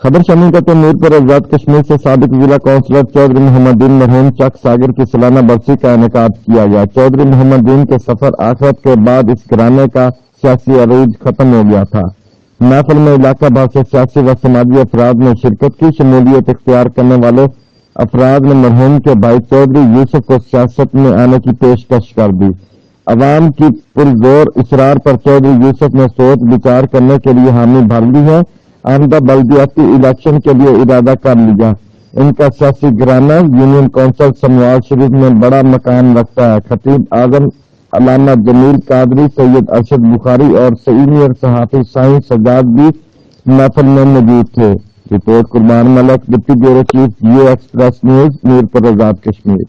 खबर शामिल करते हैं मीरपुर आजाद कश्मीर से साबिक जिला काउंसलर चौधरी मोहम्मदीन मरहूम चक सागर की सालाना बरसी का इनेकाद किया गया। चौधरी मोहम्मदीन के सफर आखिरत के बाद इस घराने का सियासी अरूज खत्म हो गया था। महफिल में इलाका भर से सियासी व समाजी अफराद ने शिरकत की। शमूलियत इख्तियार करने वाले अफराद ने मरहूम के भाई चौधरी यूसुफ को सियासत में आने की पेशकश कर दी। अवाम की पुरजोर इसरार पर चौधरी यूसुफ ने सोच विचार करने के लिए हामी भर ली है। आमदा बल्दियाती इलेक्शन के लिए इरादा कर लिया। इनका सियासी घराना यूनियन काउंसिल समवाल शरीफ में बड़ा मकान रखता है। खतीब आजम अल्लामा जमील कादरी, सैयद अरशद बुखारी और सीनियर सहाफी साईं सगार भी महफिल में मौजूद थे। रिपोर्ट कुर्बान मलिक, डिप्टी ब्यूरो चीफ, जियो एक्सप्रेस न्यूज, मीरपुर आजाद कश्मीर।